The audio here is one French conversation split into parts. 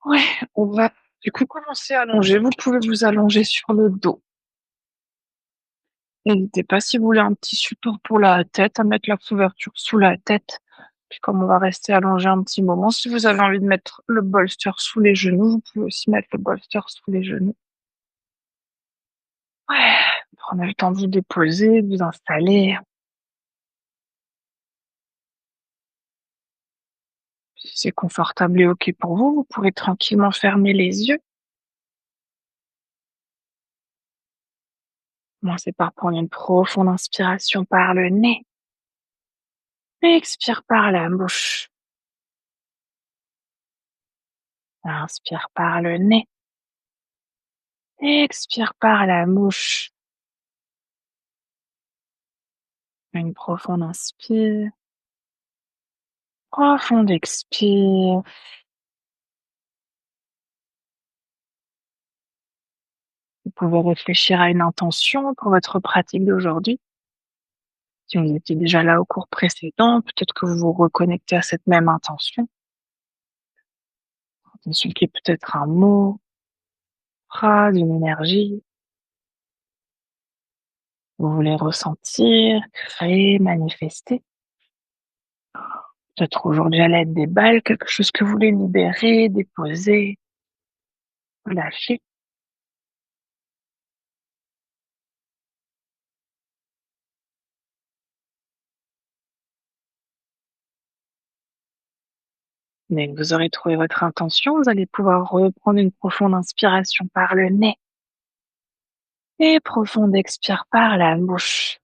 Ouais, on va du coup commencer à allonger. Vous pouvez vous allonger sur le dos. N'hésitez pas si vous voulez un petit support pour la tête, à mettre la couverture sous la tête. Puis comme on va rester allongé un petit moment, si vous avez envie de mettre le bolster sous les genoux, vous pouvez aussi mettre le bolster sous les genoux. Ouais, prenez le temps de vous déposer, de vous installer. Si c'est confortable et OK pour vous, vous pourrez tranquillement fermer les yeux. Commencez par prendre une profonde inspiration par le nez. Expire par la bouche. Inspire par le nez. Expire par la bouche. Une profonde inspire. Profonde expire. Vous pouvez réfléchir à une intention pour votre pratique d'aujourd'hui. Si vous étiez déjà là au cours précédent, peut-être que vous vous reconnectez à cette même intention. Intention qui est peut-être un mot, phrase, une énergie. Vous voulez ressentir, créer, manifester. Peut-être aujourd'hui à l'aide des balles, quelque chose que vous voulez libérer, déposer, lâcher. Dès que vous aurez trouvé votre intention, vous allez pouvoir reprendre une profonde inspiration par le nez et profonde expire par la bouche.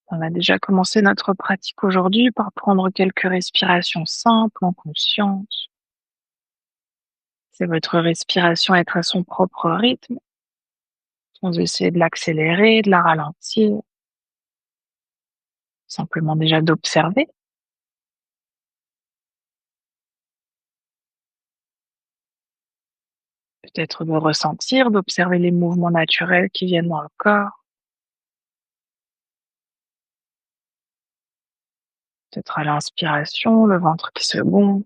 On a déjà commencé notre pratique aujourd'hui par prendre quelques respirations simples en conscience. C'est votre respiration être à son propre rythme, sans essayer de l'accélérer, de la ralentir, simplement déjà d'observer. Peut-être de ressentir, d'observer les mouvements naturels qui viennent dans le corps. Peut-être à l'inspiration, le ventre qui se gonfle,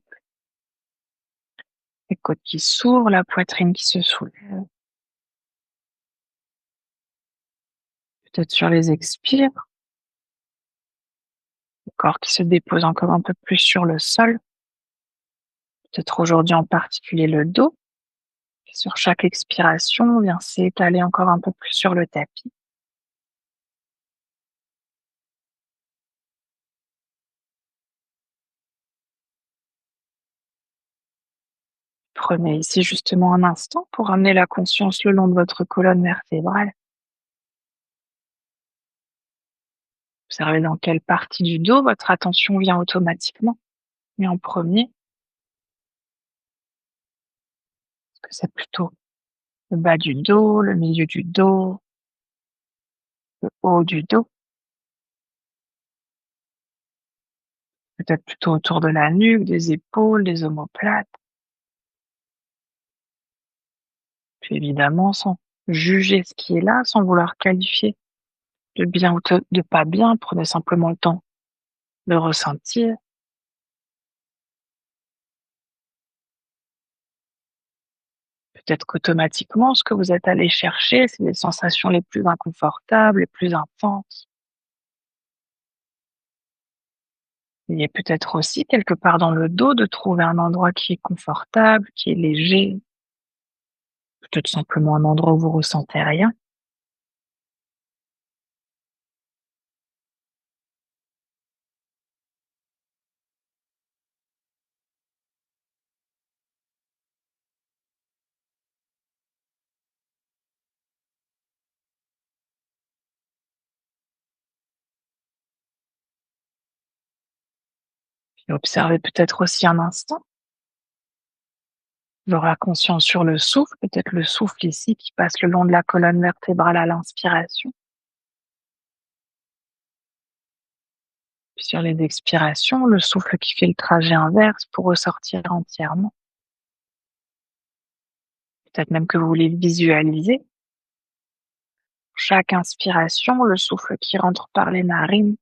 les côtes qui s'ouvrent, la poitrine qui se soulève. Peut-être sur les expires, le corps qui se dépose encore un peu plus sur le sol. Peut-être aujourd'hui en particulier le dos, qui sur chaque expiration vient s'étaler encore un peu plus sur le tapis. Prenez ici justement un instant pour ramener la conscience le long de votre colonne vertébrale. Observez dans quelle partie du dos votre attention vient automatiquement. Mais en premier, est-ce que c'est plutôt le bas du dos, le milieu du dos, le haut du dos, peut-être plutôt autour de la nuque, des épaules, des omoplates. Puis évidemment, sans juger ce qui est là, sans vouloir qualifier de bien ou de pas bien, prenez simplement le temps de ressentir. Peut-être qu'automatiquement, ce que vous êtes allé chercher, c'est les sensations les plus inconfortables, les plus intenses. Il est peut-être aussi quelque part dans le dos de trouver un endroit qui est confortable, qui est léger, peut-être simplement un endroit où vous ressentez rien. Puis observez peut-être aussi un instant. Vous aurez conscience sur le souffle, peut-être le souffle ici qui passe le long de la colonne vertébrale à l'inspiration. Puis sur les expirations, le souffle qui fait le trajet inverse pour ressortir entièrement. Peut-être même que vous voulez visualiser. Chaque inspiration, le souffle qui rentre par les narines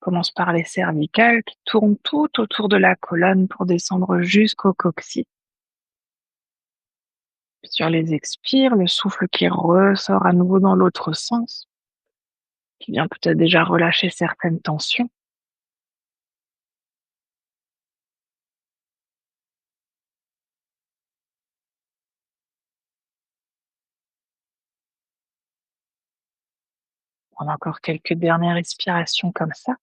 Commence par les cervicales qui tournent tout autour de la colonne pour descendre jusqu'au coccyx. Puis sur les expires, le souffle qui ressort à nouveau dans l'autre sens, qui vient peut-être déjà relâcher certaines tensions. On a encore quelques dernières respirations comme ça.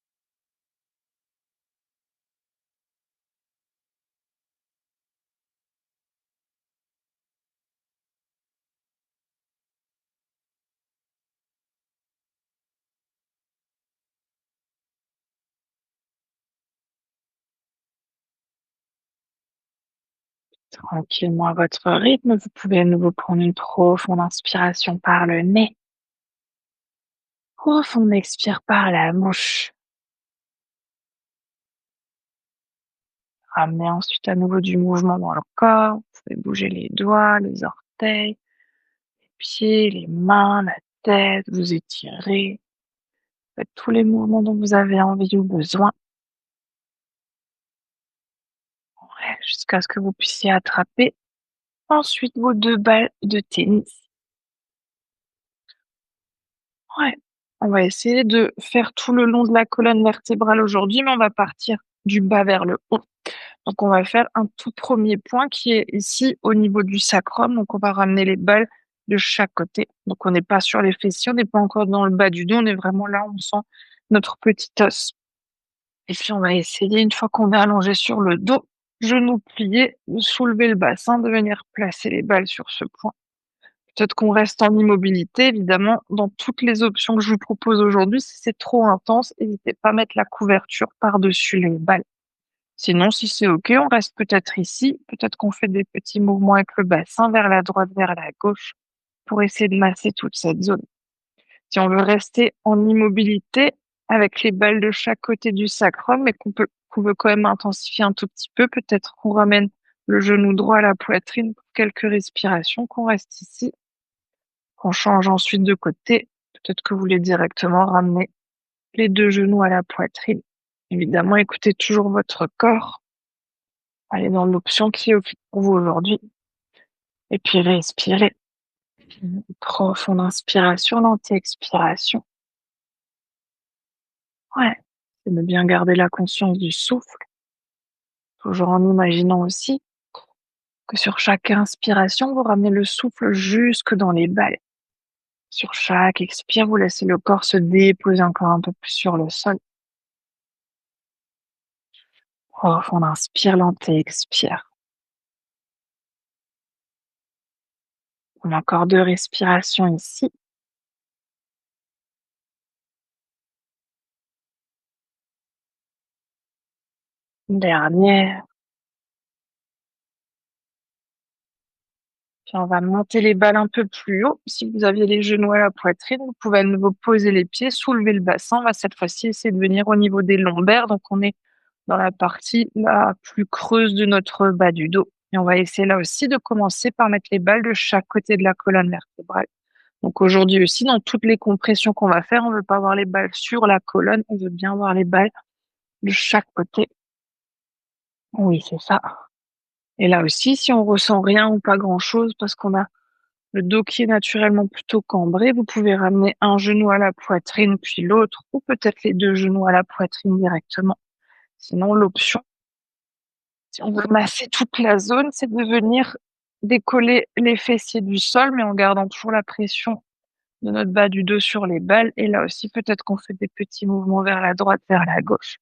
Tranquillement à votre rythme, vous pouvez à nouveau prendre une profonde inspiration par le nez. Profonde expire par la bouche. Ramenez ensuite à nouveau du mouvement dans le corps. Vous pouvez bouger les doigts, les orteils, les pieds, les mains, la tête, vous étirez. Faites tous les mouvements dont vous avez envie ou besoin, ouais, jusqu'à ce que vous puissiez attraper ensuite vos 2 balles de tennis. Ouais, on va essayer de faire tout le long de la colonne vertébrale aujourd'hui, mais on va partir du bas vers le haut. Donc on va faire un tout premier point qui est ici au niveau du sacrum. Donc on va ramener les balles de chaque côté. Donc on n'est pas sur les fessiers, on n'est pas encore dans le bas du dos, on est vraiment là, on sent notre petit os. Et puis on va essayer, une fois qu'on est allongé sur le dos, genoux pliés, de soulever le bassin, de venir placer les balles sur ce point. Peut-être qu'on reste en immobilité, évidemment, dans toutes les options que je vous propose aujourd'hui. Si c'est trop intense, n'hésitez pas à mettre la couverture par-dessus les balles. Sinon, si c'est OK, on reste peut-être ici. Peut-être qu'on fait des petits mouvements avec le bassin vers la droite, vers la gauche, pour essayer de masser toute cette zone. Si on veut rester en immobilité avec les balles de chaque côté du sacrum, mais qu'on veut quand même intensifier un tout petit peu, peut-être qu'on ramène le genou droit à la poitrine pour quelques respirations, qu'on reste ici, qu'on change ensuite de côté. Peut-être que vous voulez directement ramener les 2 genoux à la poitrine. Évidemment, écoutez toujours votre corps. Allez dans l'option qui est OK pour vous aujourd'hui. Et puis respirez. Une profonde inspiration, lente expiration. Ouais, c'est de bien garder la conscience du souffle, toujours en imaginant aussi que sur chaque inspiration, vous ramenez le souffle jusque dans les balles. Sur chaque expire, vous laissez le corps se déposer encore un peu plus sur le sol. Profonde inspire, lente expire. On a encore 2 respirations ici. Une dernière. Puis on va monter les balles un peu plus haut. Si vous aviez les genoux à la poitrine, vous pouvez à nouveau poser les pieds, soulever le bassin. On va cette fois-ci essayer de venir au niveau des lombaires. Donc on est dans la partie la plus creuse de notre bas du dos. Et on va essayer là aussi de commencer par mettre les balles de chaque côté de la colonne vertébrale. Donc aujourd'hui aussi, dans toutes les compressions qu'on va faire, on ne veut pas avoir les balles sur la colonne, on veut bien avoir les balles de chaque côté. Oui, c'est ça. Et là aussi, si on ressent rien ou pas grand-chose parce qu'on a le dos qui est naturellement plutôt cambré, vous pouvez ramener un genou à la poitrine puis l'autre, ou peut-être les 2 genoux à la poitrine directement. Sinon, l'option, si on veut masser toute la zone, c'est de venir décoller les fessiers du sol, mais en gardant toujours la pression de notre bas du dos sur les balles. Et là aussi, peut-être qu'on fait des petits mouvements vers la droite, vers la gauche.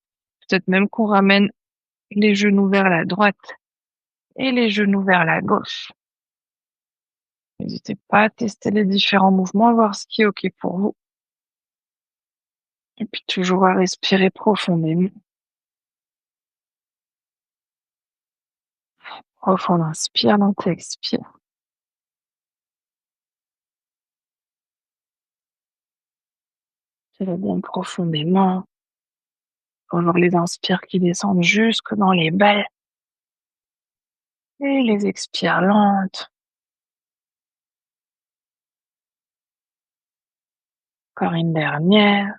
Peut-être même qu'on ramène les genoux vers la droite et les genoux vers la gauche. N'hésitez pas à tester les différents mouvements, à voir ce qui est OK pour vous. Et puis toujours à respirer profondément. Profond inspire, lente expire. Tirez bien profondément. Toujours les inspires qui descendent jusque dans les balles. Et les expires lentes. Encore une dernière.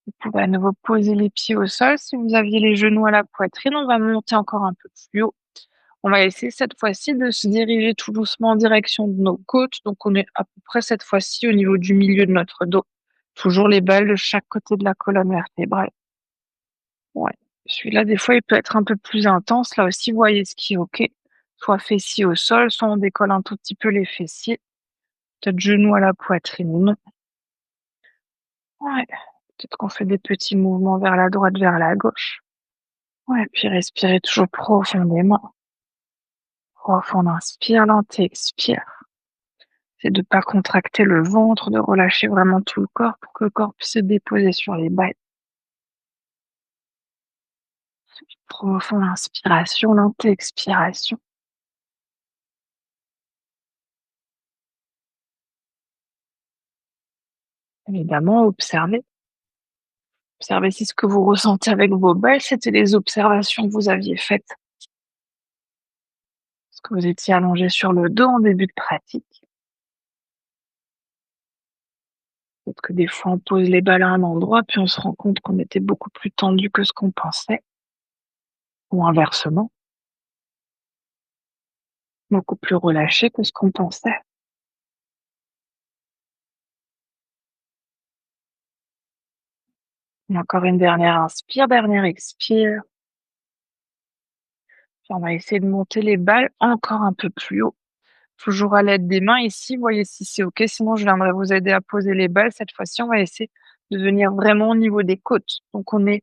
Vous pouvez à nouveau poser les pieds au sol. Si vous aviez les genoux à la poitrine, on va monter encore un peu plus haut. On va essayer cette fois-ci de se diriger tout doucement en direction de nos côtes. Donc on est à peu près cette fois-ci au niveau du milieu de notre dos. Toujours les balles de chaque côté de la colonne vertébrale. Ouais. Celui-là, des fois, il peut être un peu plus intense. Là aussi, vous voyez ce qui est OK. Soit fessiers au sol, soit on décolle un tout petit peu les fessiers. Peut-être genoux à la poitrine. Non. Ouais. Peut-être qu'on fait des petits mouvements vers la droite, vers la gauche. Ouais, puis respirez toujours profondément. Profond inspire, lent expire. C'est de ne pas contracter le ventre, de relâcher vraiment tout le corps pour que le corps puisse se déposer sur les balles. Profonde inspiration, lente expiration. Évidemment, observez. Observez si ce que vous ressentez avec vos balles, c'était les observations que vous aviez faites. Est-ce que vous étiez allongé sur le dos en début de pratique? Peut-être que des fois, on pose les balles à un endroit, puis on se rend compte qu'on était beaucoup plus tendu que ce qu'on pensait, ou inversement, beaucoup plus relâché que ce qu'on pensait. Et encore une dernière inspire, dernière expire. Puis on va essayer de monter les balles encore un peu plus haut. Toujours à l'aide des mains ici, voyez si c'est OK. Sinon, je viendrai vous aider à poser les balles. Cette fois-ci, on va essayer de venir vraiment au niveau des côtes. Donc, on est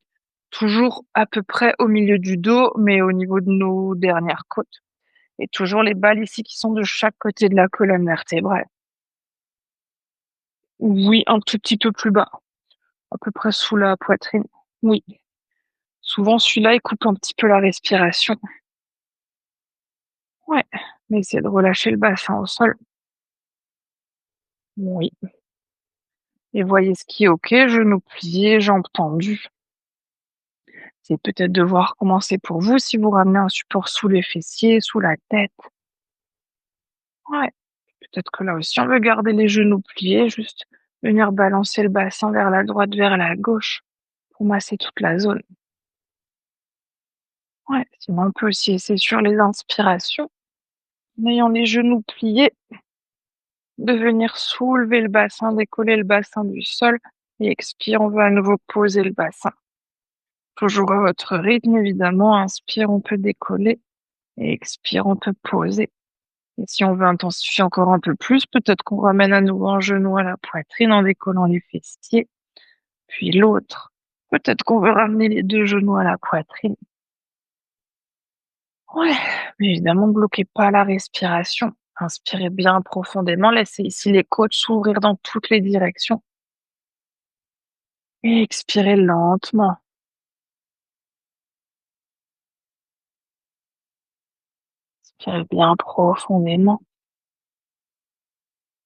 toujours à peu près au milieu du dos, mais au niveau de nos dernières côtes. Et toujours les balles ici qui sont de chaque côté de la colonne vertébrale. Oui, un tout petit peu plus bas, à peu près sous la poitrine. Oui. Souvent, celui-là, il coupe un petit peu la respiration. Ouais, mais essayez de relâcher le bassin au sol. Oui. Et voyez ce qui est OK, genoux pliés, jambes tendues. C'est peut-être de voir comment c'est pour vous, si vous ramenez un support sous les fessiers, sous la tête. Ouais, peut-être que là aussi, on veut garder les genoux pliés, juste venir balancer le bassin vers la droite, vers la gauche, pour masser toute la zone. Ouais, sinon on peut aussi essayer sur les inspirations, en ayant les genoux pliés, de venir soulever le bassin, décoller le bassin du sol, et expire, on va à nouveau poser le bassin. Toujours à votre rythme, évidemment. Inspire, on peut décoller. Et expire, on peut poser. Et si on veut intensifier encore un peu plus, peut-être qu'on ramène à nouveau un genou à la poitrine en décollant les fessiers, puis l'autre. Peut-être qu'on veut ramener les deux genoux à la poitrine. Ouais, mais évidemment, ne bloquez pas la respiration. Inspirez bien profondément. Laissez ici les côtes s'ouvrir dans toutes les directions. Et expirez lentement. Inspirez bien profondément.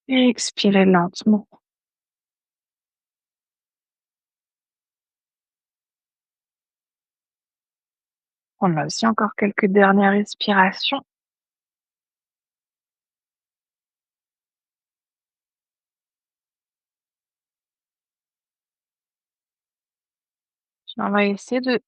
Et expirez lentement. On a aussi encore quelques dernières respirations. On va essayer de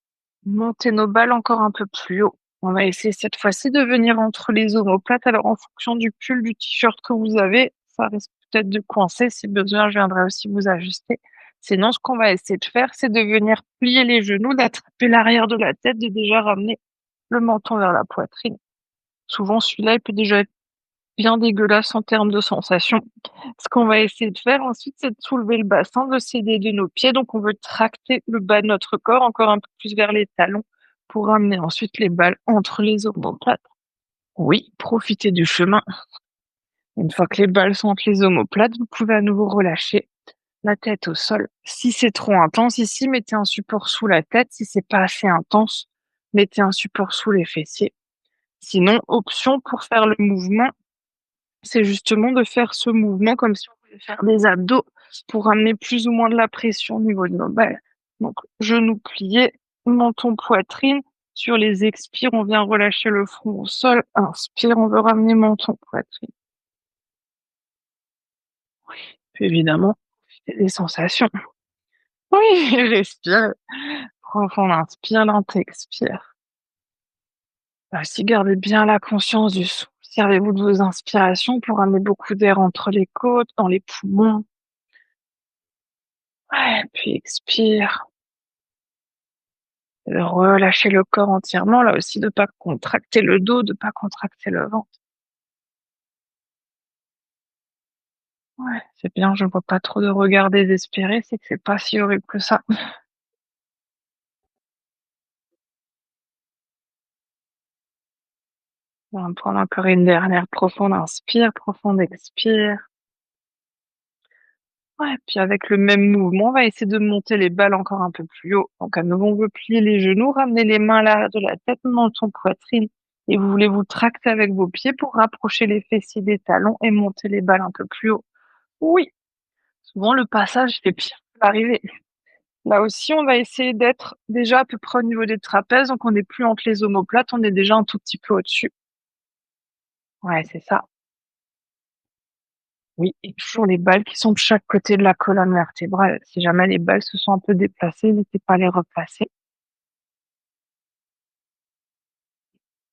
monter nos balles encore un peu plus haut. On va essayer cette fois-ci de venir entre les omoplates. Alors, en fonction du pull, du t-shirt que vous avez, ça risque peut-être de coincer. Si besoin, je viendrai aussi vous ajuster. Sinon, ce qu'on va essayer de faire, c'est de venir plier les genoux, d'attraper l'arrière de la tête, de déjà ramener le menton vers la poitrine. Souvent, celui-là, il peut déjà être bien dégueulasse en termes de sensation. Ce qu'on va essayer de faire ensuite, c'est de soulever le bassin, de s'aider de nos pieds. Donc, on veut tracter le bas de notre corps encore un peu plus vers les talons pour ramener ensuite les balles entre les omoplates. Oui, profitez du chemin. Une fois que les balles sont entre les omoplates, vous pouvez à nouveau relâcher la tête au sol. Si c'est trop intense ici, mettez un support sous la tête. Si c'est pas assez intense, mettez un support sous les fessiers. Sinon, option pour faire le mouvement, c'est justement de faire ce mouvement comme si on voulait faire des abdos pour ramener plus ou moins de la pression au niveau de nos balles. Donc, genoux pliés, menton poitrine. Sur les expires, on vient relâcher le front au sol. Inspire, on veut ramener menton poitrine. Puis évidemment, profitez des sensations. Oui, respire. Profond inspire, lent expire. Si gardez bien la conscience du souffle. Servez-vous de vos inspirations pour amener beaucoup d'air entre les côtes, dans les poumons. Ouais, puis expire. Relâchez le corps entièrement, là aussi, de ne pas contracter le dos, de ne pas contracter le ventre. Ouais, c'est bien, je vois pas trop de regards désespérés, c'est que c'est pas si horrible que ça. On va prendre encore une dernière profonde inspire, profonde expire. Ouais, puis avec le même mouvement, on va essayer de monter les balles encore un peu plus haut. Donc à nouveau, on veut plier les genoux, ramener les mains à l'arrière de la tête, menton, poitrine. Et vous voulez vous tracter avec vos pieds pour rapprocher les fessiers des talons et monter les balles un peu plus haut. Oui, souvent le passage fait pire que l'arrivée. Là aussi, on va essayer d'être déjà à peu près au niveau des trapèzes, donc on n'est plus entre les omoplates, on est déjà un tout petit peu au-dessus. Ouais, c'est ça. Oui, et toujours les balles qui sont de chaque côté de la colonne vertébrale. Si jamais les balles se sont un peu déplacées, n'hésitez pas à les replacer.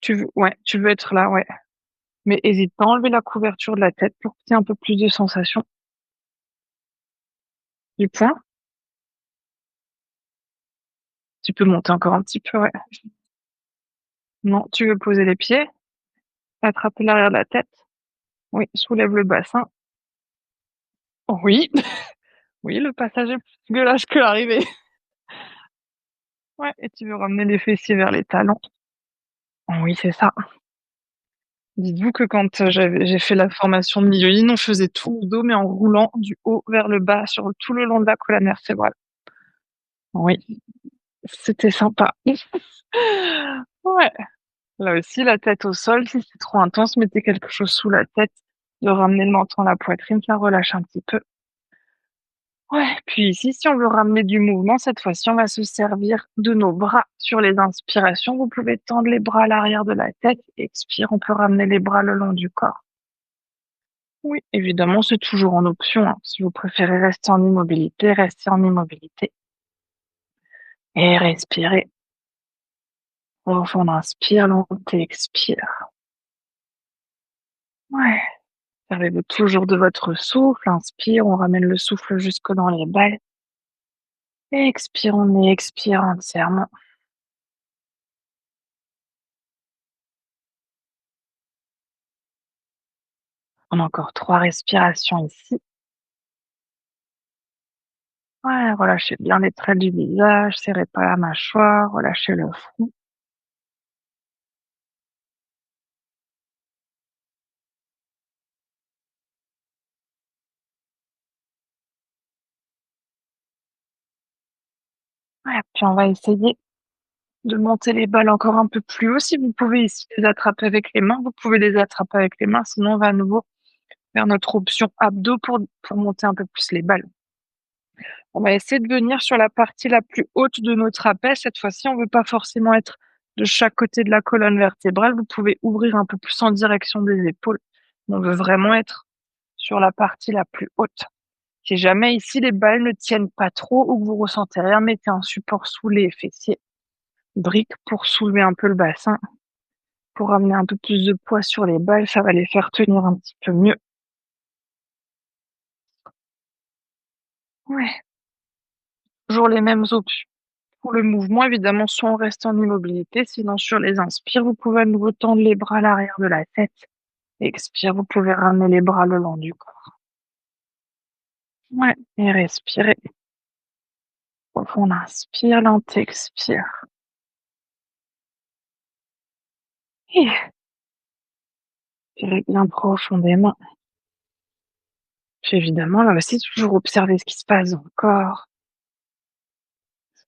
Tu veux être là, ouais. Mais hésite pas à enlever la couverture de la tête pour qu'il y ait un peu plus de sensation. Du point, tu peux monter encore un petit peu, ouais. Non, tu veux poser les pieds, attraper l'arrière de la tête. Oui, soulève le bassin. Oui, oui, le passage est plus dégueulasse que l'arrivée. Ouais, et tu veux ramener les fessiers vers les talons. Oui, c'est ça. Dites-vous que quand j'ai fait la formation de myoline, on faisait tout le dos, mais en roulant du haut vers le bas sur tout le long de la colonne vertébrale. Oui, c'était sympa. Ouais. Là aussi, la tête au sol, si c'est trop intense, mettez quelque chose sous la tête, de ramener le menton à la poitrine, ça relâche un petit peu. Ouais, puis ici, si on veut ramener du mouvement, cette fois-ci, on va se servir de nos bras sur les inspirations. Vous pouvez tendre les bras à l'arrière de la tête. Expire, on peut ramener les bras le long du corps. Oui, évidemment, c'est toujours en option, hein. Si vous préférez rester en immobilité, restez en immobilité. Et respirez. On inspire, long et expire. Ouais. Servez-vous toujours de votre souffle. Inspire, on ramène le souffle jusque dans les balles. Et expire, on expire entièrement. On a encore 3 respirations ici. Ouais, relâchez bien les traits du visage, serrez pas la mâchoire, relâchez le front. Ouais, puis on va essayer de monter les balles encore un peu plus haut. Si vous pouvez ici les attraper avec les mains, vous pouvez les attraper avec les mains. Sinon, on va à nouveau faire notre option abdos pour monter un peu plus les balles. On va essayer de venir sur la partie la plus haute de nos trapèzes. Cette fois-ci, on ne veut pas forcément être de chaque côté de la colonne vertébrale. Vous pouvez ouvrir un peu plus en direction des épaules. On veut vraiment être sur la partie la plus haute. Si jamais ici les balles ne tiennent pas trop ou que vous ressentez rien, mettez un support sous les fessiers. Brique pour soulever un peu le bassin, pour amener un peu plus de poids sur les balles, ça va les faire tenir un petit peu mieux. Ouais, toujours les mêmes options. Pour le mouvement, évidemment, soit on reste en immobilité, sinon sur les inspires, vous pouvez à nouveau tendre les bras à l'arrière de la tête. Expire, vous pouvez ramener les bras le long du corps. Ouais, et respirez. Profond inspire, lent expire. Et respirez bien profondément. Puis évidemment, là aussi, toujours observer ce qui se passe dans le corps.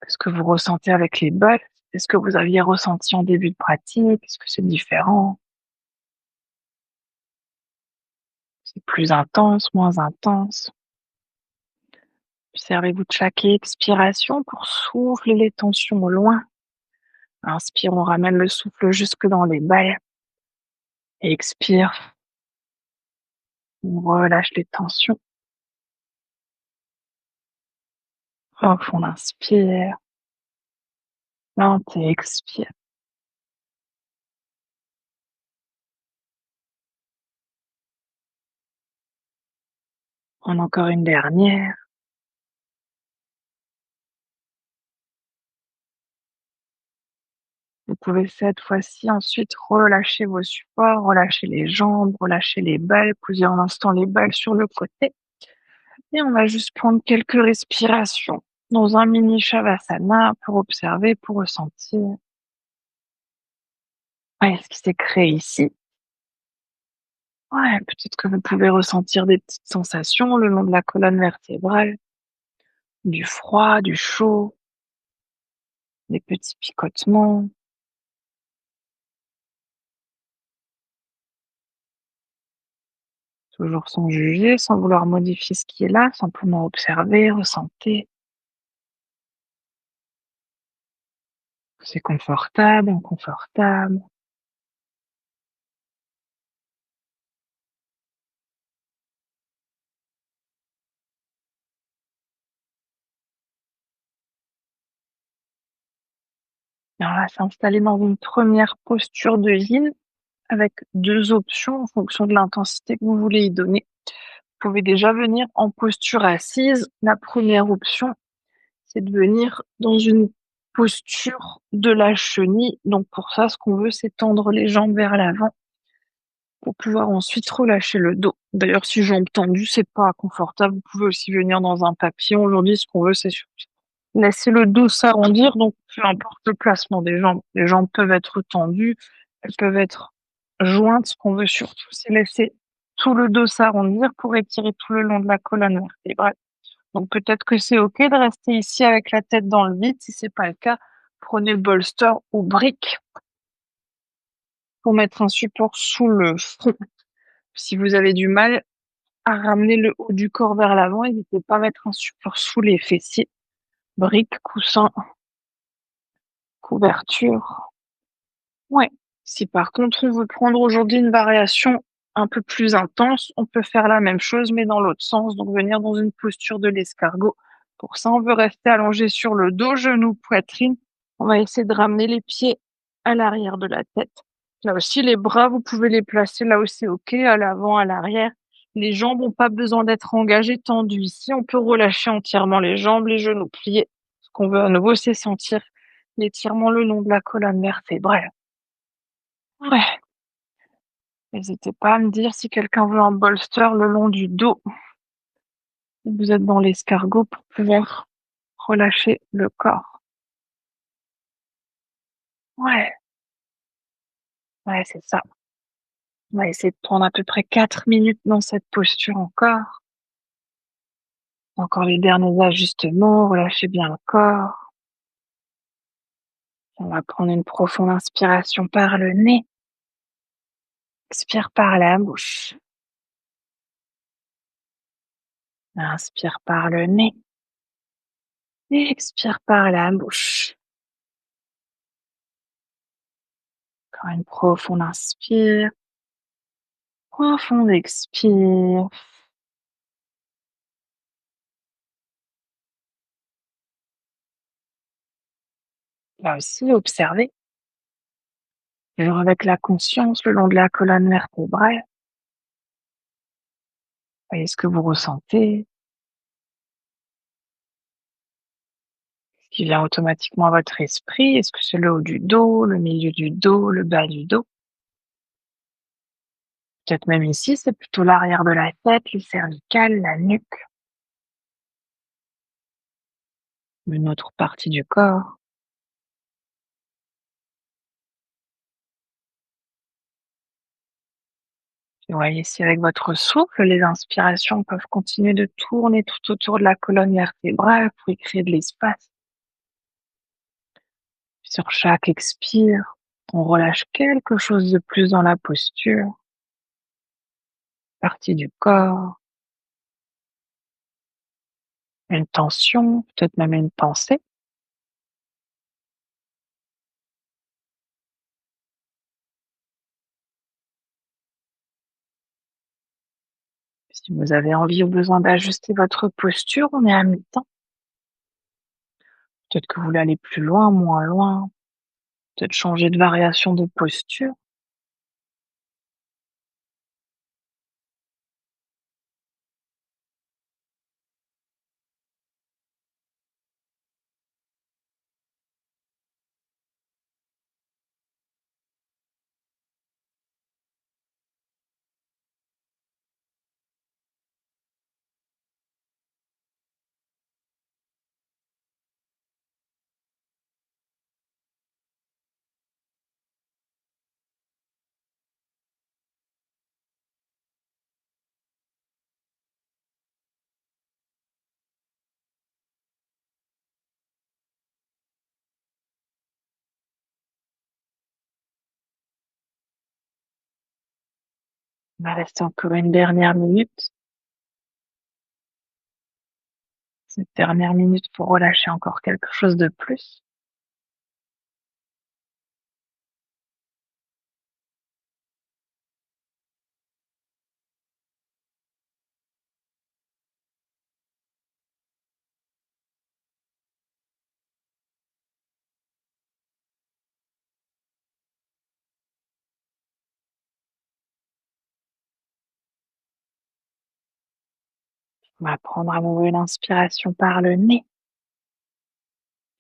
Ce que vous ressentez avec les balles. Est-ce que vous aviez ressenti en début de pratique? Est-ce que c'est différent? C'est plus intense, moins intense? Servez-vous de chaque expiration pour souffler les tensions au loin. Inspire, on ramène le souffle jusque dans les balles. Expire, on relâche les tensions. Profond inspire. Lente et expire. En encore une dernière. Vous pouvez cette fois-ci ensuite relâcher vos supports, relâcher les jambes, relâcher les balles, poser un instant les balles sur le côté. Et on va juste prendre quelques respirations dans un mini shavasana pour observer, pour ressentir ce qui s'est créé ici. Ouais, peut-être que vous pouvez ressentir des petites sensations le long de la colonne vertébrale, du froid, du chaud, des petits picotements. Toujours sans juger, sans vouloir modifier ce qui est là, simplement observer, ressentir. C'est confortable, inconfortable. Et on va s'installer dans une première posture de yin avec 2 options en fonction de l'intensité que vous voulez y donner. Vous pouvez déjà venir en posture assise. La première option, c'est de venir dans une posture de la chenille. Donc pour ça, ce qu'on veut, c'est tendre les jambes vers l'avant pour pouvoir ensuite relâcher le dos. D'ailleurs, si jambes tendues, c'est pas confortable. Vous pouvez aussi venir dans un papillon. Aujourd'hui, ce qu'on veut, c'est laisser le dos s'arrondir. Donc, peu importe le placement des jambes. Les jambes peuvent être tendues, elles peuvent être jointes. Ce qu'on veut surtout, c'est laisser tout le dos s'arrondir pour étirer tout le long de la colonne vertébrale. Donc, peut-être que c'est OK de rester ici avec la tête dans le vide. Si c'est pas le cas, prenez le bolster ou brique pour mettre un support sous le front. Si vous avez du mal à ramener le haut du corps vers l'avant, n'hésitez pas à mettre un support sous les fessiers. Briques, coussins, couverture. Ouais. Si par contre on veut prendre aujourd'hui une variation un peu plus intense, on peut faire la même chose mais dans l'autre sens, donc venir dans une posture de l'escargot. Pour ça, on veut rester allongé sur le dos, genoux, poitrine. On va essayer de ramener les pieds à l'arrière de la tête. Là aussi, les bras, vous pouvez les placer là où c'est OK, à l'avant, à l'arrière. Les jambes n'ont pas besoin d'être engagées, tendues ici. On peut relâcher entièrement les jambes, les genoux pliés. Ce qu'on veut à nouveau, c'est sentir l'étirement le long de la colonne vertébrale. Ouais. N'hésitez pas à me dire si quelqu'un veut un bolster le long du dos. Vous êtes dans l'escargot pour pouvoir relâcher le corps. Ouais, ouais, c'est ça. On va essayer de prendre à peu près 4 minutes dans cette posture encore. Encore les derniers ajustements, relâchez bien le corps. On va prendre une profonde inspiration par le nez. Expire par la bouche. Inspire par le nez. Et expire par la bouche. Encore une profonde inspire. Profonde expire. Là aussi, observez. Toujours avec la conscience le long de la colonne vertébrale. Voyez ce que vous ressentez. Ce qui vient automatiquement à votre esprit. Est-ce que c'est le haut du dos, le milieu du dos, le bas du dos? Peut-être même ici, c'est plutôt l'arrière de la tête, les cervicales, la nuque, une autre partie du corps. Et voyez si avec votre souffle, les inspirations peuvent continuer de tourner tout autour de la colonne vertébrale pour y créer de l'espace. Sur chaque expire, on relâche quelque chose de plus dans la posture, partie du corps, une tension, peut-être même une pensée. Si vous avez envie ou besoin d'ajuster votre posture, on est à mi-temps. Peut-être que vous voulez aller plus loin, moins loin, peut-être changer de variation de posture. Il va rester encore une dernière minute. Cette dernière minute pour relâcher encore quelque chose de plus. On va prendre à nouveau une inspiration par le nez.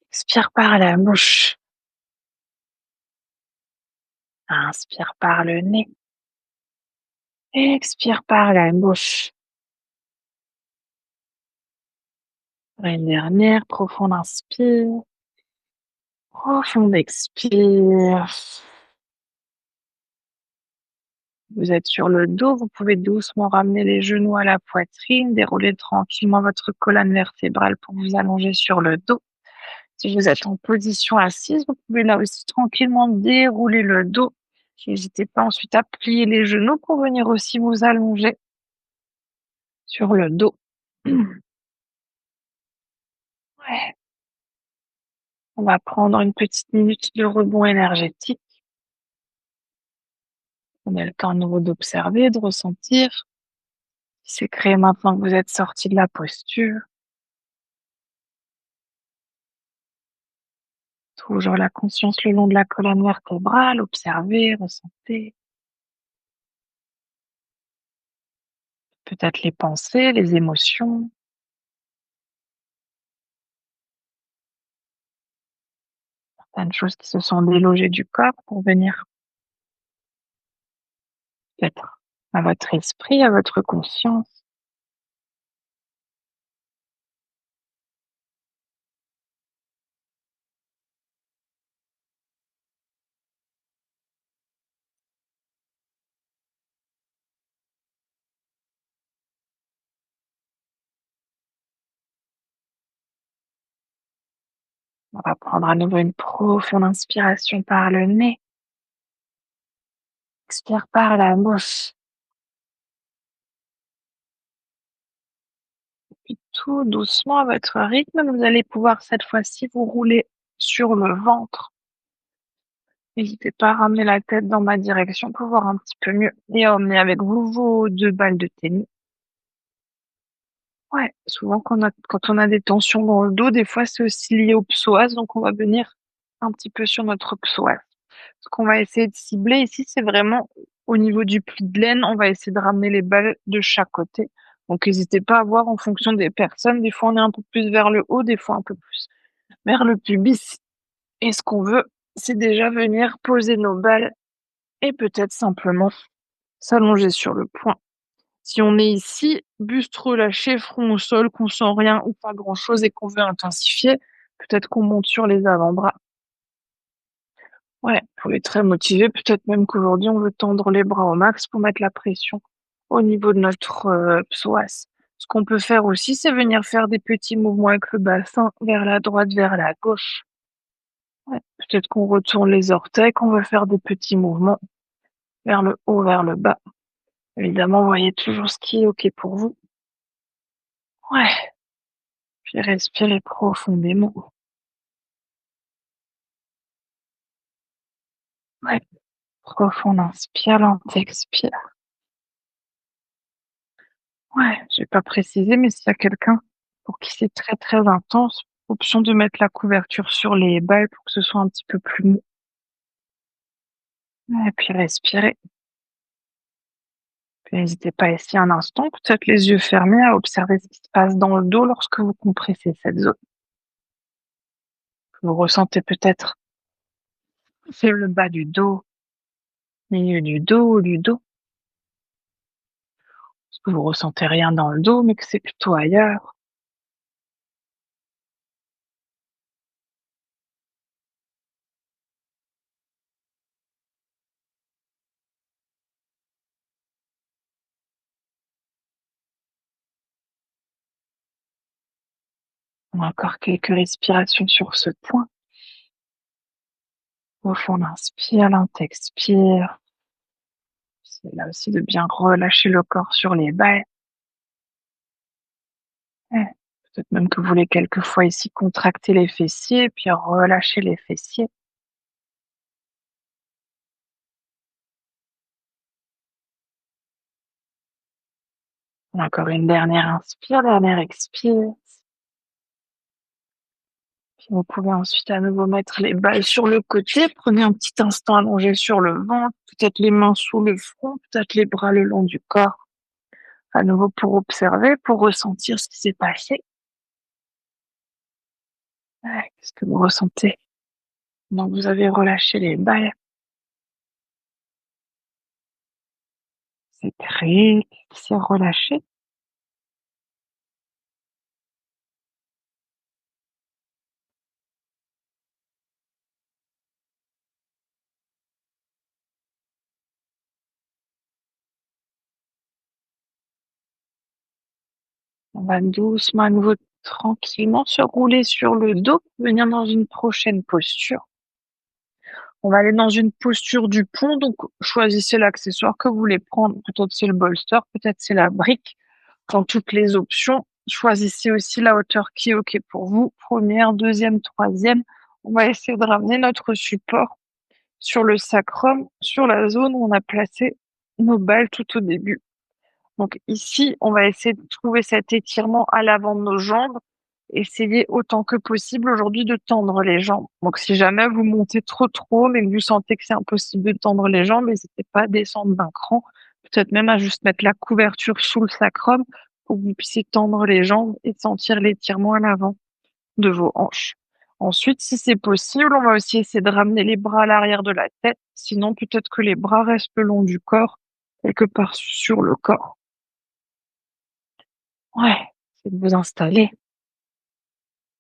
Expire par la bouche. Inspire par le nez. Expire par la bouche. Une dernière, profonde inspire. Profonde expire. Vous êtes sur le dos, vous pouvez doucement ramener les genoux à la poitrine, dérouler tranquillement votre colonne vertébrale pour vous allonger sur le dos. Si vous êtes en position assise, vous pouvez là aussi tranquillement dérouler le dos. N'hésitez pas ensuite à plier les genoux pour venir aussi vous allonger sur le dos. Ouais. On va prendre une petite minute de rebond énergétique. On a le temps à nouveau d'observer, de ressentir ce qui s'est créé maintenant que vous êtes sorti de la posture. Toujours la conscience le long de la colonne vertébrale, observez, ressentez. Peut-être les pensées, les émotions, certaines choses qui se sont délogées du corps pour venir peut-être à votre esprit, à votre conscience. On va prendre à nouveau une profonde inspiration par le nez. Expire par la bouche. Puis tout doucement, à votre rythme, vous allez pouvoir cette fois-ci vous rouler sur le ventre. N'hésitez pas à ramener la tête dans ma direction pour voir un petit peu mieux et à emmener avec vous vos 2 balles de tennis. Ouais, souvent quand on a des tensions dans le dos, des fois c'est aussi lié au psoas, donc on va venir un petit peu sur notre psoas. Ce qu'on va essayer de cibler ici, c'est vraiment au niveau du pli de laine, on va essayer de ramener les balles de chaque côté. Donc n'hésitez pas à voir en fonction des personnes, des fois on est un peu plus vers le haut, des fois un peu plus vers le pubis. Et ce qu'on veut, c'est déjà venir poser nos balles et peut-être simplement s'allonger sur le point. Si on est ici, buste relâché, front au sol, qu'on sent rien ou pas grand-chose et qu'on veut intensifier, peut-être qu'on monte sur les avant-bras. Ouais, pour les très motivés, peut-être même qu'aujourd'hui on veut tendre les bras au max pour mettre la pression au niveau de notre psoas. Ce qu'on peut faire aussi, c'est venir faire des petits mouvements avec le bassin vers la droite, vers la gauche. Ouais, peut-être qu'on retourne les orteils, qu'on veut faire des petits mouvements vers le haut, vers le bas. Évidemment, voyez toujours ce qui est OK pour vous. Ouais, puis respirez profondément. Ouais, profonde inspire, lente expire. Ouais, j'ai pas précisé, mais s'il y a quelqu'un pour qui c'est très, très intense, Option de mettre la couverture sur les balles pour que ce soit un petit peu plus mou. Et puis respirez. Puis n'hésitez pas ici un instant, peut-être les yeux fermés, à observer ce qui se passe dans le dos lorsque vous compressez cette zone. Vous ressentez peut-être c'est le bas du dos, milieu du dos, haut du dos. Est-ce que vous ressentez rien dans le dos, mais que c'est plutôt ailleurs? Encore quelques respirations sur ce point. Au fond, on inspire, l'on expire. C'est là aussi de bien relâcher le corps sur les balles. Ouais. Peut-être même que vous voulez quelquefois ici contracter les fessiers, puis relâcher les fessiers. Encore une dernière inspire, dernière expire. Puis vous pouvez ensuite à nouveau mettre les balles sur le côté. Prenez un petit instant allongé sur le ventre, peut-être les mains sous le front, peut-être les bras le long du corps. À nouveau pour observer, pour ressentir ce qui s'est passé. Ouais, qu'est-ce que vous ressentez? Donc vous avez relâché les balles. C'est très, c'est relâché. On va doucement à nouveau tranquillement se rouler sur le dos, venir dans une prochaine posture. On va aller dans une posture du pont, donc choisissez l'accessoire que vous voulez prendre. Peut-être c'est le bolster, peut-être c'est la brique. Dans toutes les options, choisissez aussi la hauteur qui est OK pour vous. Première, deuxième, troisième. On va essayer de ramener notre support sur le sacrum, sur la zone où on a placé nos balles tout au début. Donc ici, on va essayer de trouver cet étirement à l'avant de nos jambes. Essayez autant que possible aujourd'hui de tendre les jambes. Donc si jamais vous montez trop, mais que vous sentez que c'est impossible de tendre les jambes, n'hésitez pas à descendre d'un cran. Peut-être même à juste mettre la couverture sous le sacrum pour que vous puissiez tendre les jambes et sentir l'étirement à l'avant de vos hanches. Ensuite, si c'est possible, on va aussi essayer de ramener les bras à l'arrière de la tête. Sinon, peut-être que les bras restent le long du corps, quelque part sur le corps. Ouais, c'est de vous installer.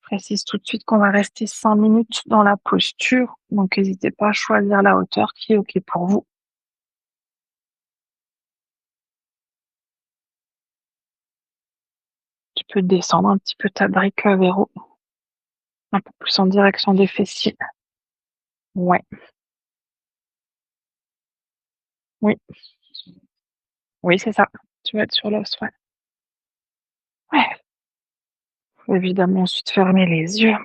Je précise tout de suite qu'on va rester 5 minutes dans la posture, donc n'hésitez pas à choisir la hauteur qui est OK pour vous. Tu peux descendre un petit peu ta brique vers haut, un peu plus en direction des fessiers. Ouais, oui, oui, c'est ça. Tu vas être sur l'os, ouais. Ouais. Faut évidemment ensuite fermer les yeux.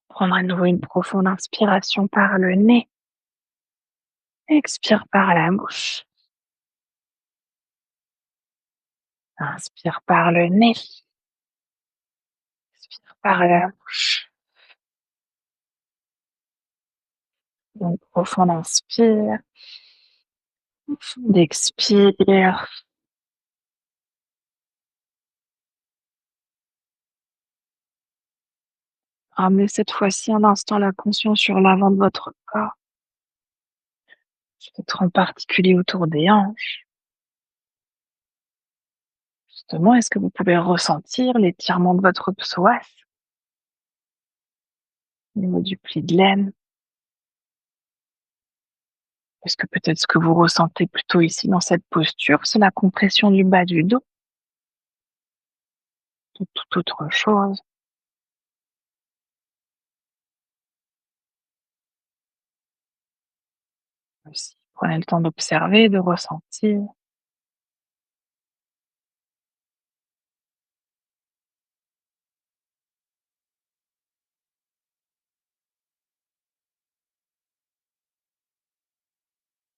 Prendre à nouveau une profonde inspiration par le nez. Expire par la bouche. Inspire par le nez. Expire par la bouche. Une profonde inspire. D'expire. Ramenez cette fois-ci un instant la conscience sur l'avant de votre corps, peut-être en particulier autour des hanches. Justement, est-ce que vous pouvez ressentir l'étirement de votre psoas au niveau du pli de l'aine? Est-ce que peut-être ce que vous ressentez plutôt ici dans cette posture, c'est la compression du bas du dos ou toute autre chose? Aussi, prenez le temps d'observer, de ressentir.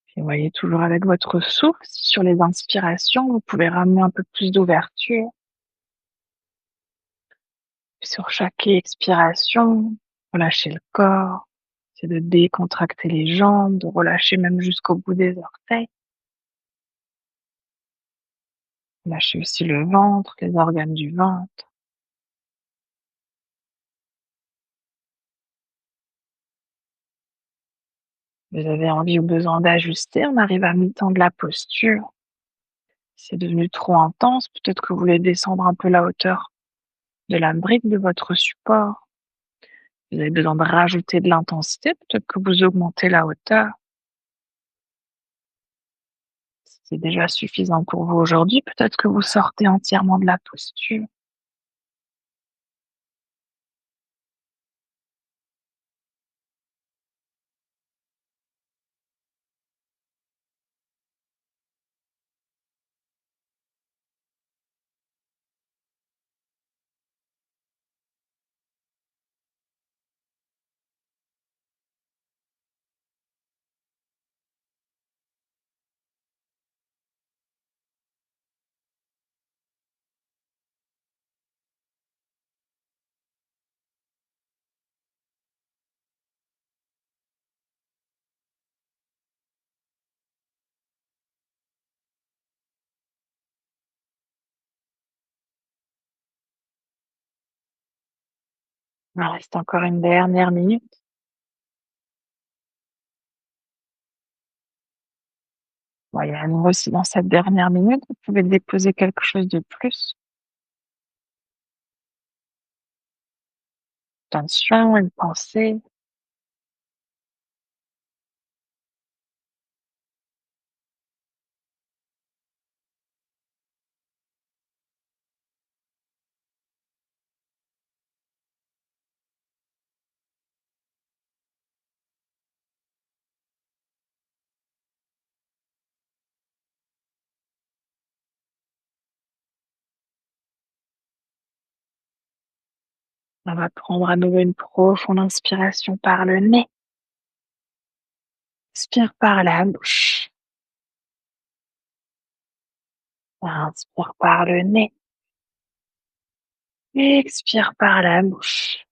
Puis voyez toujours avec votre souffle, si sur les inspirations, vous pouvez ramener un peu plus d'ouverture. Sur chaque expiration, relâchez le corps. C'est de décontracter les jambes, de relâcher même jusqu'au bout des orteils. Lâchez aussi le ventre, les organes du ventre. Vous avez envie ou besoin d'ajuster, on arrive à mi-temps de la posture. Si c'est devenu trop intense, peut-être que vous voulez descendre un peu la hauteur de la brique de votre support. Vous avez besoin de rajouter de l'intensité, peut-être que vous augmentez la hauteur. Si c'est déjà suffisant pour vous aujourd'hui, peut-être que vous sortez entièrement de la posture. Il reste encore une dernière minute. Voyez, à nouveau, si dans cette dernière minute, vous pouvez déposer quelque chose de plus. Attention, une pensée. On va prendre à nouveau une profonde inspiration par le nez. Expire par la bouche. Inspire par le nez. Expire par la bouche.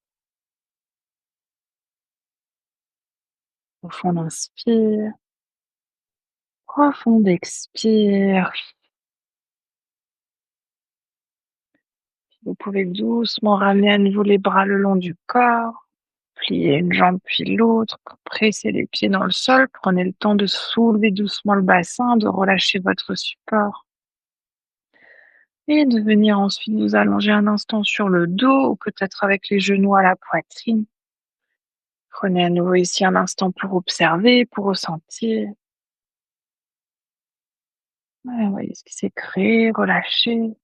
Profonde inspire. Profonde expire. Vous pouvez doucement ramener à nouveau les bras le long du corps. Plier une jambe puis l'autre. Presser les pieds dans le sol. Prenez le temps de soulever doucement le bassin, de relâcher votre support. Et de venir ensuite vous allonger un instant sur le dos ou peut-être avec les genoux à la poitrine. Prenez à nouveau ici un instant pour observer, pour ressentir. Ouais, voyez ce qui s'est créé, relâchez.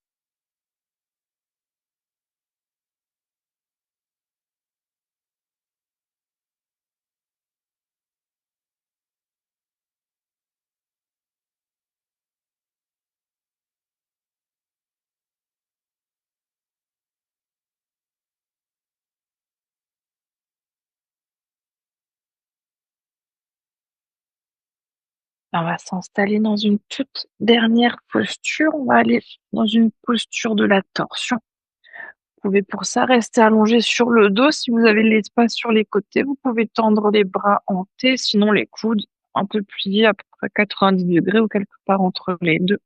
On va s'installer dans une toute dernière posture. On va aller dans une posture de la torsion. Vous pouvez pour ça rester allongé sur le dos. Si vous avez de l'espace sur les côtés, vous pouvez tendre les bras en T, sinon les coudes un peu pliés à peu près 90 degrés ou quelque part entre les deux.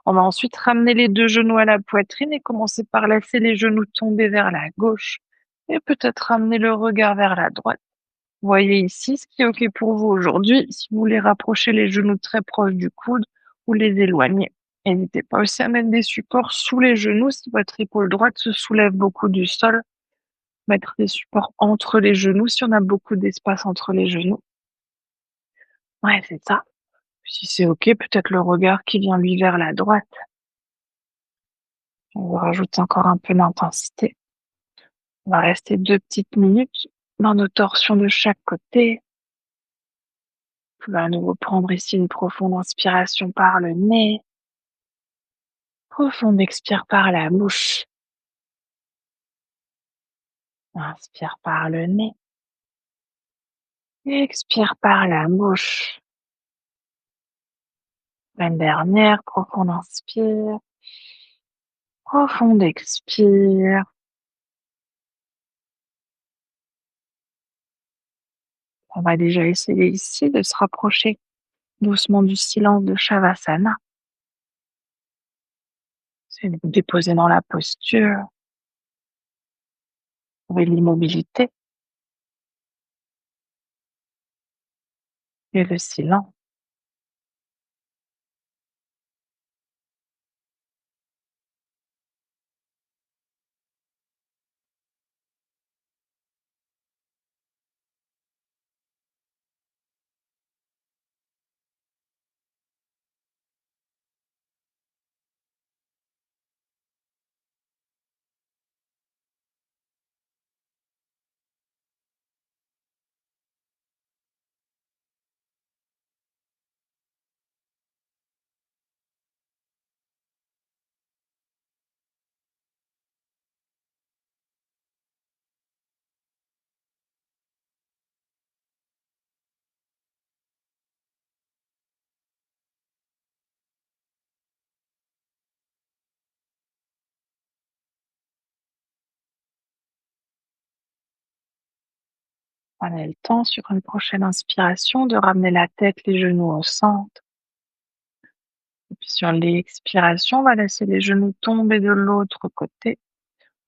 On va ensuite ramener les deux genoux à la poitrine et commencer par laisser les genoux tomber vers la gauche et peut-être ramener le regard vers la droite. Voyez ici ce qui est OK pour vous aujourd'hui. Si vous voulez rapprocher les genoux très proches du coude ou les éloigner. N'hésitez pas aussi à mettre des supports sous les genoux si votre épaule droite se soulève beaucoup du sol. Mettre des supports entre les genoux si on a beaucoup d'espace entre les genoux. Ouais, c'est ça. Si c'est OK, peut-être le regard qui vient lui vers la droite. On vous rajoute encore un peu d'intensité. On va rester 2 petites minutes dans nos torsions de chaque côté. Vous pouvez à nouveau prendre ici une profonde inspiration par le nez. Profonde expire par la bouche. Inspire par le nez. Expire par la bouche. Une dernière, profonde inspire. Profonde expire. On va déjà essayer ici de se rapprocher doucement du silence de Shavasana. C'est de vous déposer dans la posture, trouver l'immobilité et le silence. Prenez le temps sur une prochaine inspiration de ramener la tête, les genoux au centre. Et puis sur l'expiration, on va laisser les genoux tomber de l'autre côté.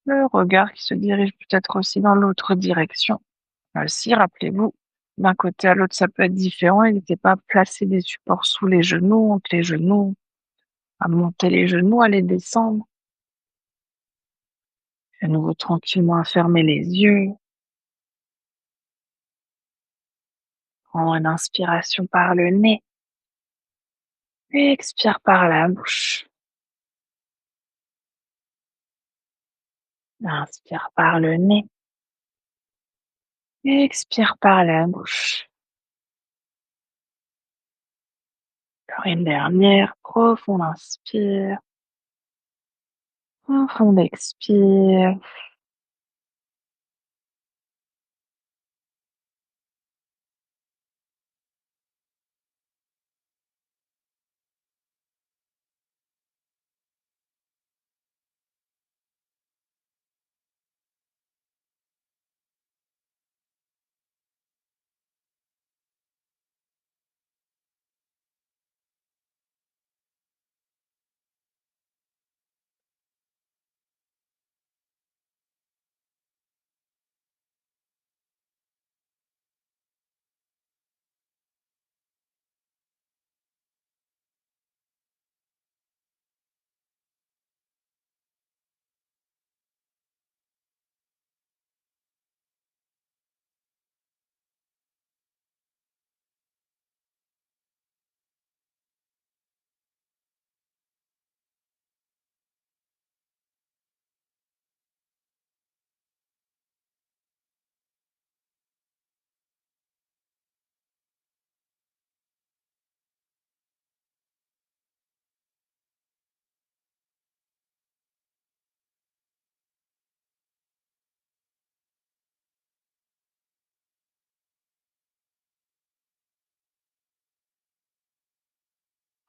Le regard qui se dirige peut-être aussi dans l'autre direction. Aussi, rappelez-vous, d'un côté à l'autre, ça peut être différent. N'hésitez pas à placer des supports sous les genoux, entre les genoux, à monter les genoux, à les descendre. À nouveau tranquillement à fermer les yeux. Prends une inspiration par le nez et expire par la bouche. Inspire par le nez et expire par la bouche. Encore une dernière, profonde inspire, profonde expire.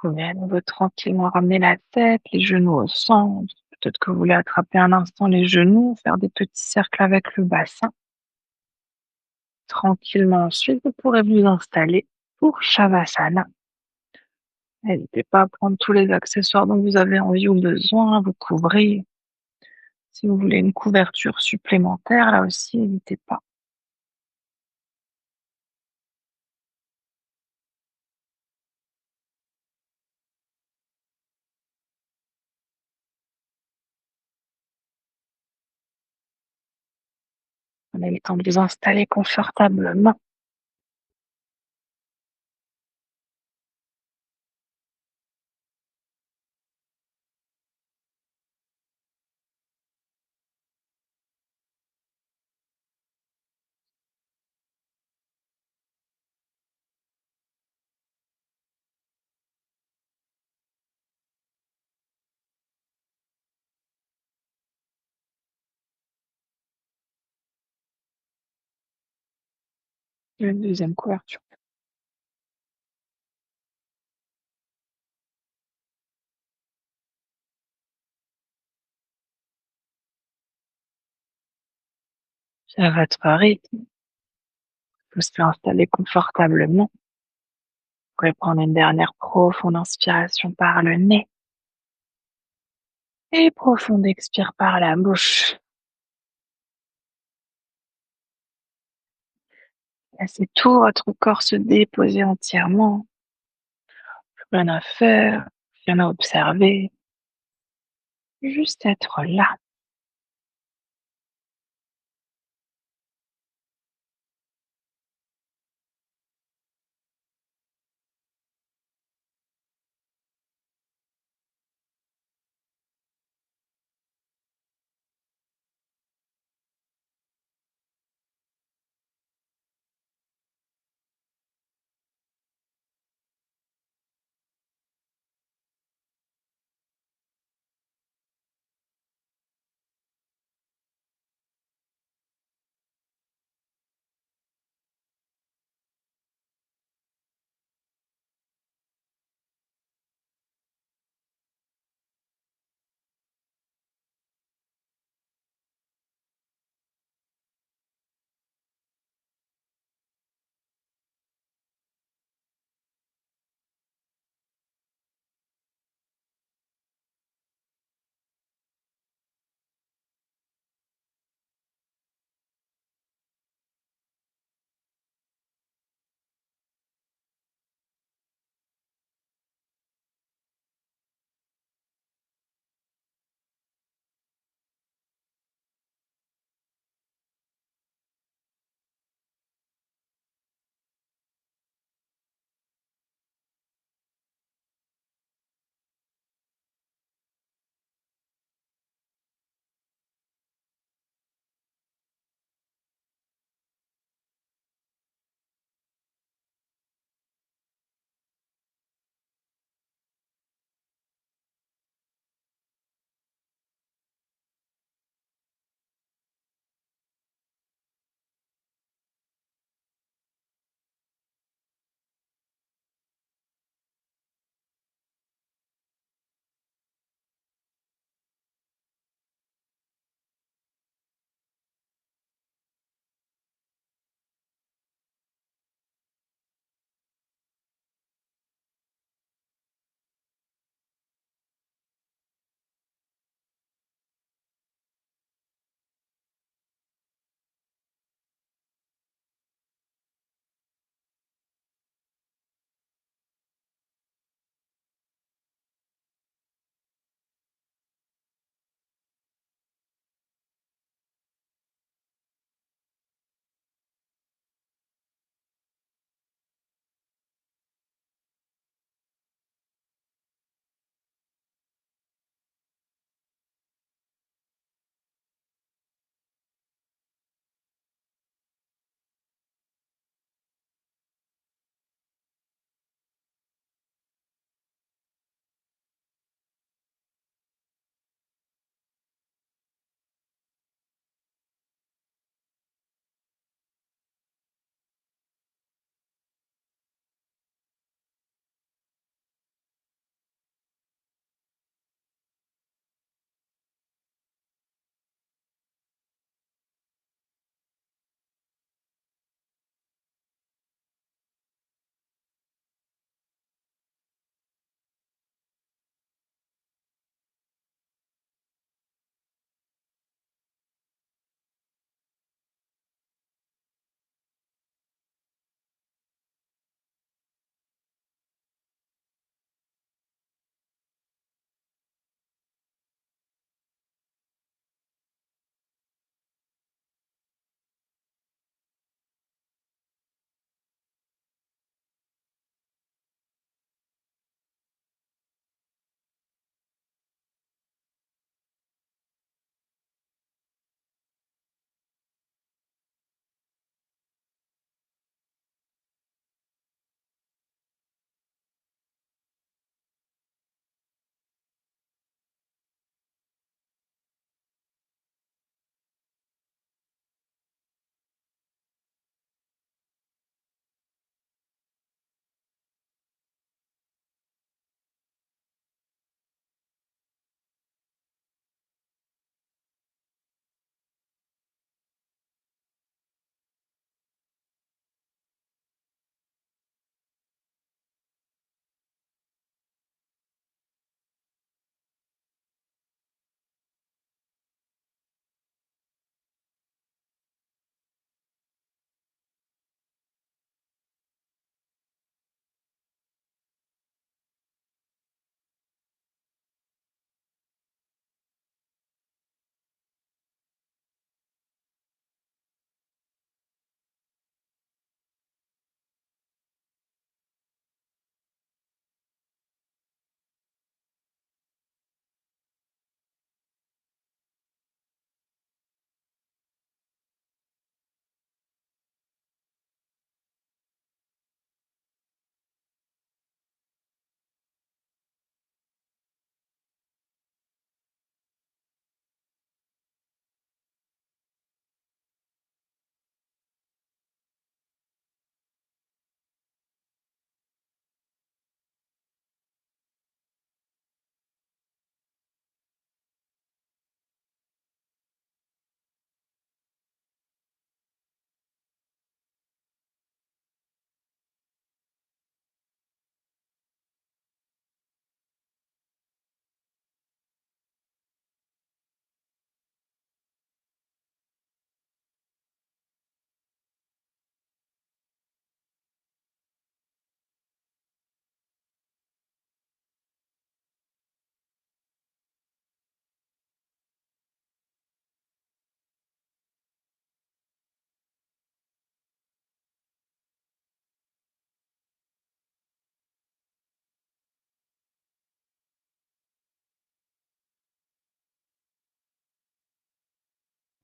Vous pouvez à nouveau tranquillement ramener la tête, les genoux au centre. Peut-être que vous voulez attraper un instant les genoux, faire des petits cercles avec le bassin. Tranquillement ensuite, vous pourrez vous installer pour Shavasana. N'hésitez pas à prendre tous les accessoires dont vous avez envie ou besoin, à vous couvrir. Si vous voulez une couverture supplémentaire, là aussi, n'hésitez pas. Prenez le temps de vous installer confortablement. Une deuxième couverture. À votre rythme, vous serez installé confortablement. Vous pouvez prendre une dernière profonde inspiration par le nez et profonde expire par la bouche. Laissez tout votre corps se déposer entièrement. Plus rien à faire, rien à observer, juste être là.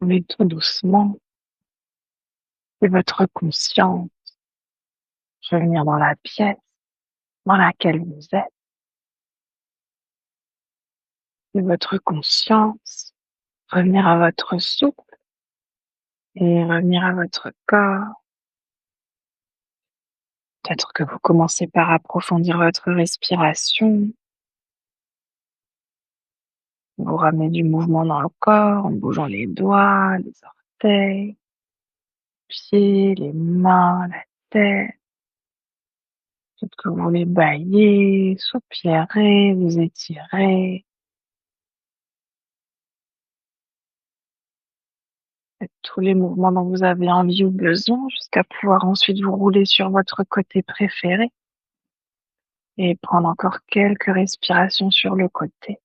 mais tout doucement, et votre conscience revenir dans la pièce dans laquelle vous êtes, et votre conscience revenir à votre souffle et revenir à votre corps. Peut-être que vous commencez par approfondir votre respiration, vous ramenez du mouvement dans le corps en bougeant les doigts, les orteils, les pieds, les mains, la tête. Peut-être que vous voulez bâiller, soupirer, vous étirer. Faites tous les mouvements dont vous avez envie ou besoin jusqu'à pouvoir ensuite vous rouler sur votre côté préféré et prendre encore quelques respirations sur le côté.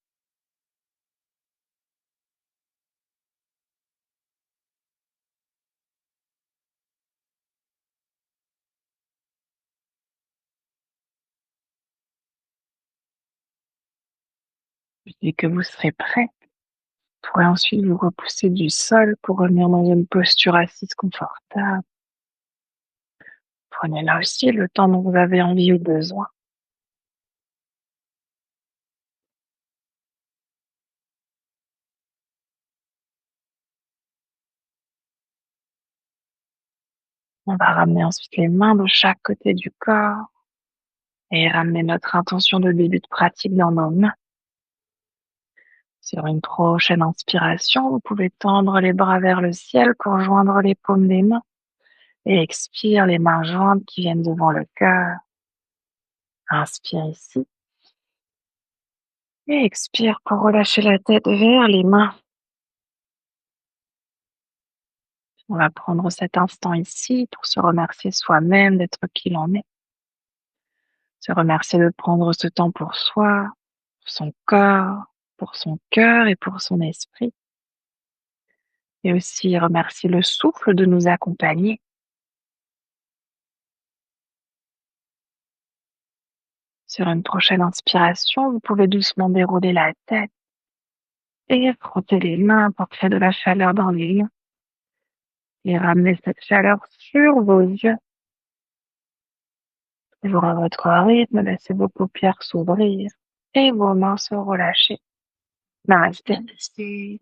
Dès que vous serez prêt, vous pourrez ensuite vous repousser du sol pour revenir dans une posture assise confortable. Prenez là aussi le temps dont vous avez envie ou besoin. On va ramener ensuite les mains de chaque côté du corps et ramener notre intention de début de pratique dans nos mains. Sur une prochaine inspiration, vous pouvez tendre les bras vers le ciel pour joindre les paumes des mains et expire les mains jointes qui viennent devant le cœur. Inspire ici et expire pour relâcher la tête vers les mains. On va prendre cet instant ici pour se remercier soi-même d'être qui l'on est. Se remercier de prendre ce temps pour soi, pour son corps, pour son cœur et pour son esprit. Et aussi remercier le souffle de nous accompagner. Sur une prochaine inspiration, vous pouvez doucement dérouler la tête et frotter les mains pour créer de la chaleur dans les liens et ramener cette chaleur sur vos yeux. Toujours à votre rythme, laissez vos paupières s'ouvrir et vos mains se relâcher. Namasté.